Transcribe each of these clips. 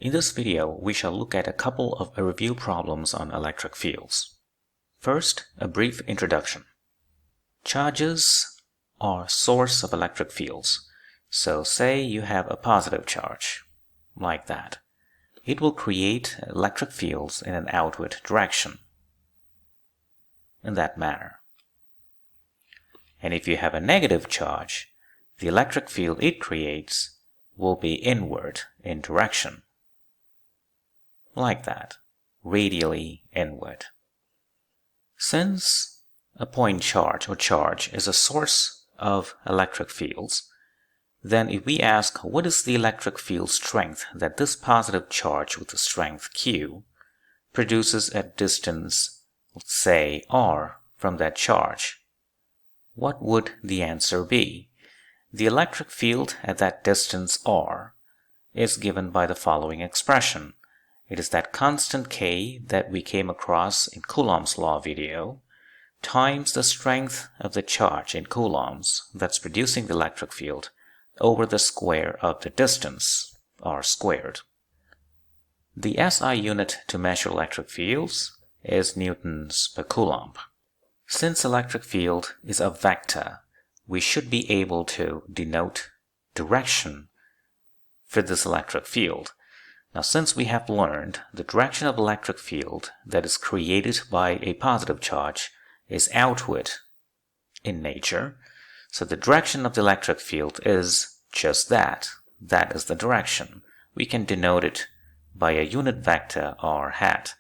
In this video, we shall look at a couple of review problems on electric fields. First, a brief introduction. Charges are source of electric fields. So say you have a positive charge, like that. It will create electric fields in an outward direction, in that manner. And if you have a negative charge, the electric field it creates will be inward in direction, like that, radially inward. Since a point charge or charge is a source of electric fields, then if we ask what is the electric field strength that this positive charge with the strength Q produces at distance, let's say r, from that charge, what would the answer be? The electric field at that distance r is given by the following expression. It is that constant K that we came across in Coulomb's law video times the strength of the charge in coulombs that's producing the electric field over the square of the distance, r squared. The SI unit to measure electric fields is newtons per coulomb. Since electric field is a vector, we should be able to denote direction for this electric field. Now, since we have learned the direction of electric field that is created by a positive charge is outward in nature, so the direction of the electric field is just that. That is the direction. We can denote it by a unit vector r hat,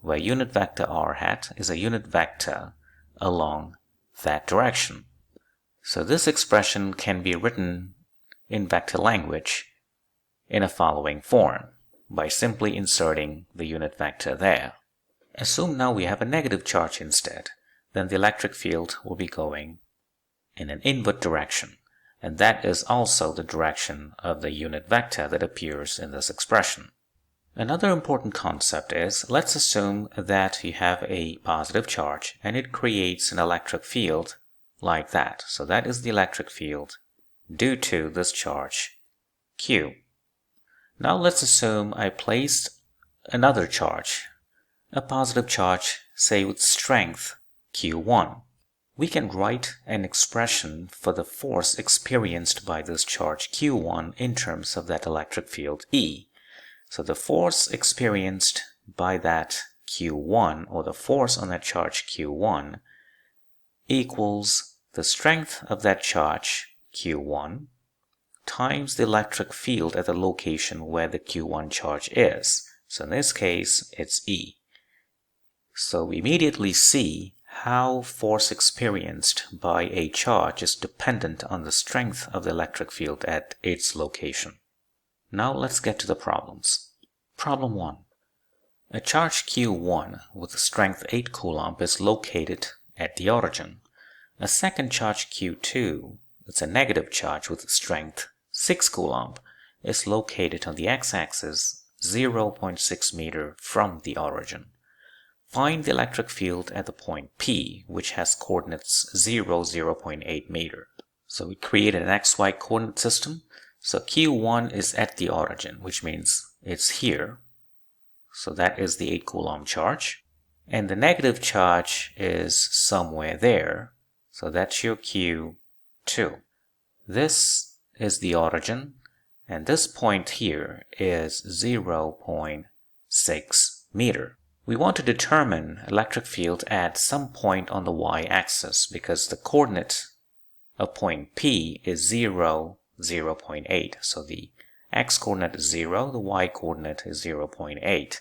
where unit vector r hat is a unit vector along that direction. So this expression can be written in vector language in a following form, by simply inserting the unit vector there. Assume now we have a negative charge instead, then the electric field will be going in an inward direction, and that is also the direction of the unit vector that appears in this expression. Another important concept is, let's assume that you have a positive charge and it creates an electric field like that. So that is the electric field due to this charge Q. Now let's assume I placed another charge, a positive charge, say with strength Q1. We can write an expression for the force experienced by this charge Q1 in terms of that electric field E. So the force experienced by that Q1, or the force on that charge Q1, equals the strength of that charge Q1 times the electric field at the location where the Q1 charge is. So in this case, it's E. So we immediately see how force experienced by a charge is dependent on the strength of the electric field at its location. Now let's get to the problems. Problem 1. A charge Q1 with a strength 8 coulomb is located at the origin. A second charge Q2, that's a negative charge with a strength 6 coulomb, is located on the x-axis 0.6 meter from the origin. Find the electric field at the point P, which has coordinates 0, 0.8 meter. So we created an xy coordinate system. So Q1 is at the origin, which means it's here. So that is the 8 coulomb charge. And the negative charge is somewhere there. So that's your Q2. This is the origin, and this point here is 0.6 meter. We want to determine electric field at some point on the y-axis because the coordinate of point P is 0, 0.8. So the x-coordinate is 0, the y-coordinate is 0.8.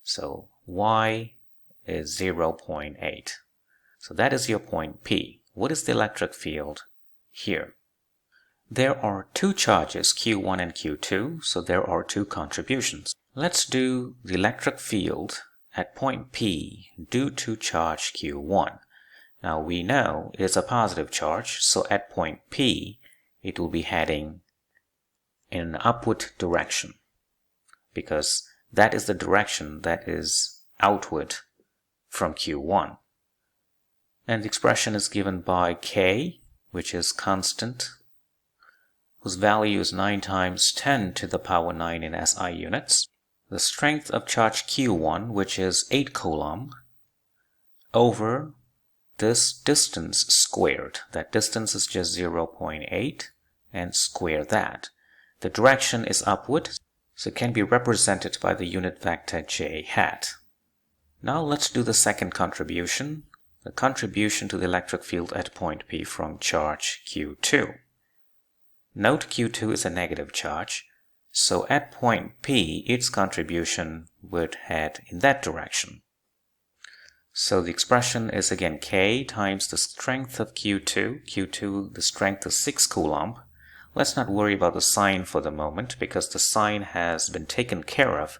So y is 0.8. So that is your point P. What is the electric field here? There are two charges, Q1 and Q2, so there are two contributions. Let's do the electric field at point P due to charge Q1. Now we know it is a positive charge, so at point P it will be heading in an upward direction because that is the direction that is outward from Q1. And the expression is given by K, which is constant, whose value is 9 times 10 to the power 9 in SI units. the strength of charge Q1, which is 8 Coulomb, over this distance squared. That distance is just 0.8, and square that. The direction is upward, so it can be represented by the unit vector j hat. Now let's do the second contribution, the contribution to the electric field at point P from charge Q2. Note Q2 is a negative charge, so at point P, its contribution would head in that direction. So the expression is again K times the strength of Q2. Q2, the strength is 6 Coulomb. Let's not worry about the sign for the moment because the sign has been taken care of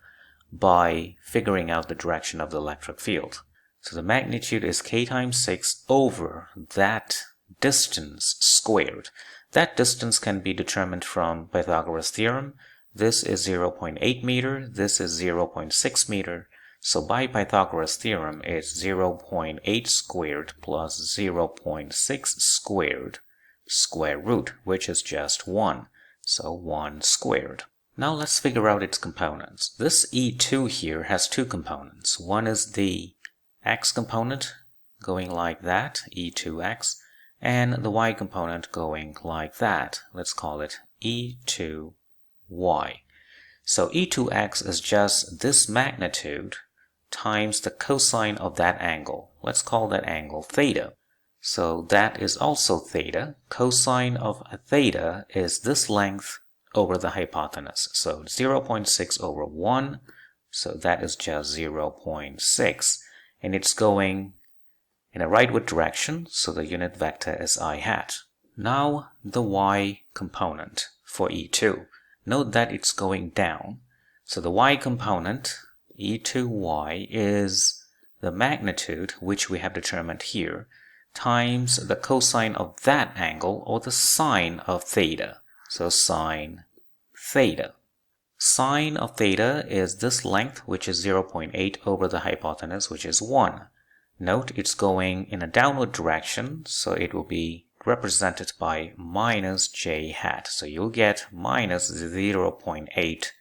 by figuring out the direction of the electric field. So the magnitude is K times 6 over that distance squared. That distance can be determined from Pythagoras theorem. This is 0.8 meter, this is 0.6 meter. So by Pythagoras theorem, it's 0.8 squared plus 0.6 squared square root, which is just 1. So 1 squared. Now let's figure out its components. This E2 here has two components. One is the x component going like that, E2x, and the y component going like that. Let's call it E2y. So E2x is just this magnitude times the cosine of that angle. Let's call that angle theta. So that is also theta. Cosine of theta is this length over the hypotenuse. So 0.6 over 1, so that is just 0.6. And it's going in a rightward direction, so the unit vector is I hat. Now the y component for E2. Note that it's going down. So the y component, E2y, is the magnitude, which we have determined here, times the cosine of that angle, or the sine of theta. So sine theta. Sine of theta is this length, which is 0.8 over the hypotenuse, which is 1. Note it's going in a downward direction, so it will be represented by minus j hat. So you'll get minus 0.8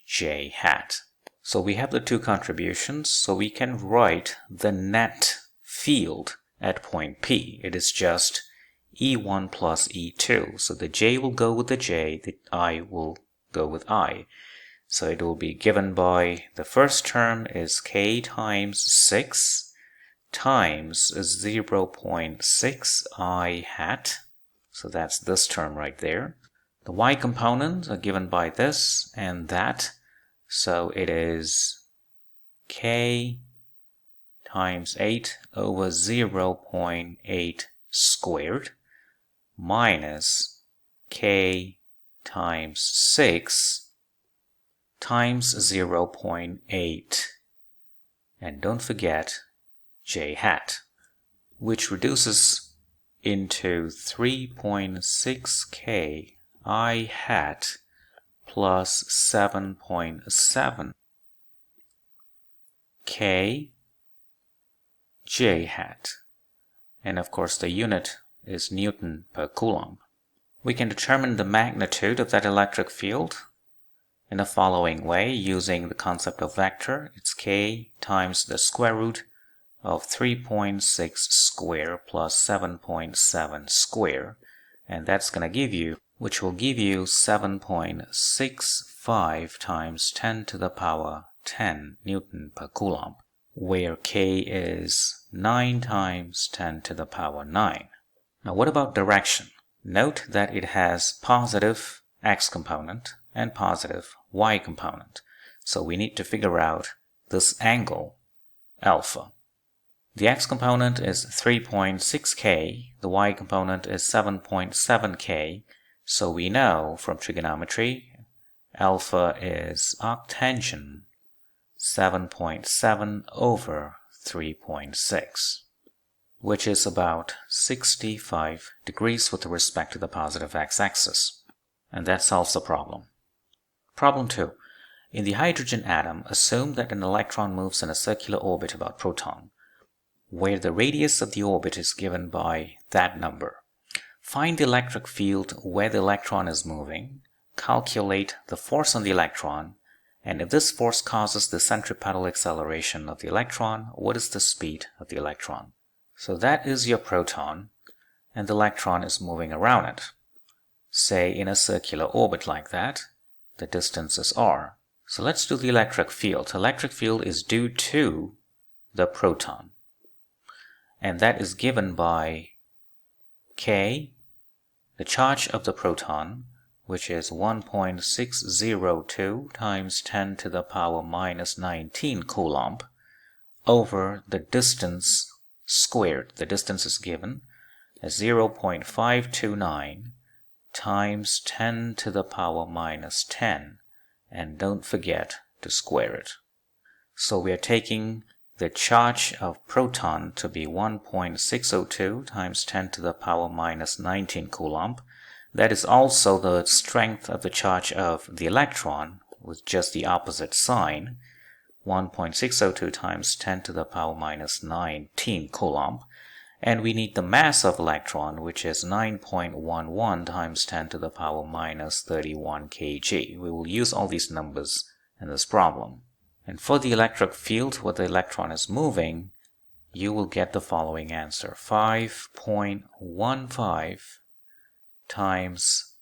j hat. So we have the two contributions, so we can write the net field at point P. It is just E1 plus E2. So the j will go with the j, the I will go with I. So it will be given by the first term is k times 6 times 0.6 I hat. So that's this term right there. The y components are given by this and that. So it is k times 8 over 0.8 squared minus k times 6 times 0.8. And don't forget j hat, which reduces into 3.6k I hat plus 7.7 k j hat. And of course the unit is Newton per Coulomb. We can determine the magnitude of that electric field in the following way using the concept of vector. It's k times the square root of 3.6 square plus 7.7 square, and that's going to give you, which will give you 7.65 times 10 to the power 10 Newton per Coulomb, where k is 9 times 10 to the power 9. Now what about direction? Note that it has positive x component and positive y component. So we need to figure out this angle alpha. The x component is 3.6k, the y component is 7.7k, so we know from trigonometry alpha is arctangent 7.7 over 3.6, which is about 65 degrees with respect to the positive x-axis. And that solves the problem. Problem 2. In the hydrogen atom, assume that an electron moves in a circular orbit about proton, where the radius of the orbit is given by that number. Find the electric field where the electron is moving, calculate the force on the electron, And if this force causes the centripetal acceleration of the electron, what is the speed of the electron? So that is your proton, and the electron is moving around it. Say in a circular orbit like that, the distance is r. So let's do the electric field. Electric field is due to the proton, and that is given by K, the charge of the proton, which is 1.602 times 10 to the power minus 19 coulomb, over the distance squared. The distance is given as 0.529 times 10 to the power minus 10, and don't forget to square it. So we are taking the charge of proton to be 1.602 times 10 to the power minus 19 coulomb. That is also the strength of the charge of the electron with just the opposite sign, 1.602 times 10 to the power minus 19 coulomb. And we need the mass of electron, which is 9.11 times 10 to the power minus 31 kg. We will use all these numbers in this problem. And for the electric field where the electron is moving, you will get the following answer: 5.15 times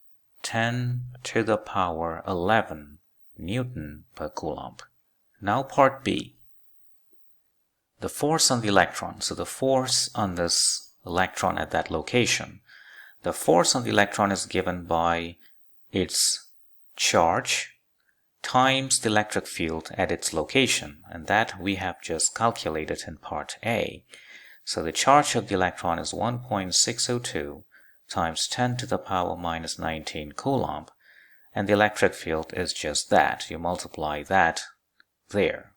10 to the power 11 Newton per coulomb. Now part B. The force on the electron. So the force on this electron at that location. The force on the electron is given by its charge times the electric field at its location, and that we have just calculated in part A. So the charge of the electron is 1.602 times 10 to the power minus 19 coulomb, and the electric field is just that. You multiply that there,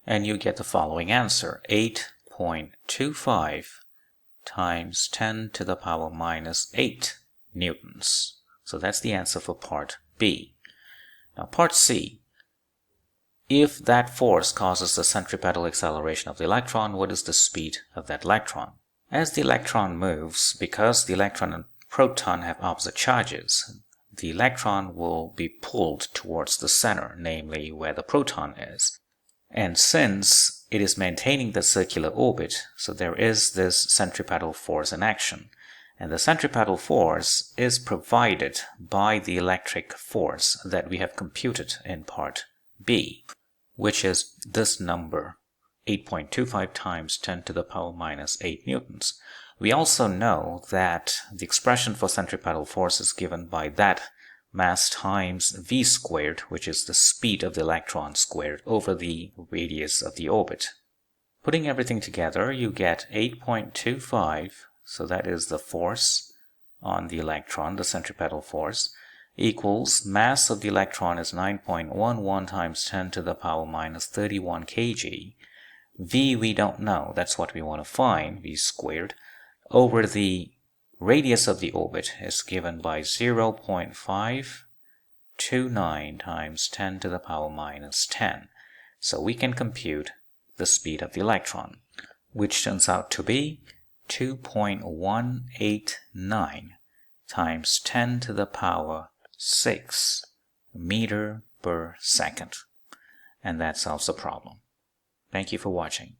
and you get the following answer: 8.25 times 10 to the power minus 8 newtons. So that's the answer for part B. Now part C. If that force causes the centripetal acceleration of the electron, what is the speed of that electron? As the electron moves, because the electron and proton have opposite charges, the electron will be pulled towards the center, namely where the proton is. And since it is maintaining the circular orbit, so there is this centripetal force in action. And the centripetal force is provided by the electric force that we have computed in part B, which is this number, 8.25 times 10 to the power minus 8 newtons. We also know that the expression for centripetal force is given by that mass times v squared, which is the speed of the electron squared over the radius of the orbit. Putting everything together, you get 8.25, so that is the force on the electron, the centripetal force, equals mass of the electron is 9.11 times 10 to the power minus 31 kg. V we don't know, that's what we want to find, v squared, over the radius of the orbit is given by 0.529 times 10 to the power minus 10. So we can compute the speed of the electron, which turns out to be 2.189 times 10 to the power 6 meter per second. And that solves the problem. Thank you for watching.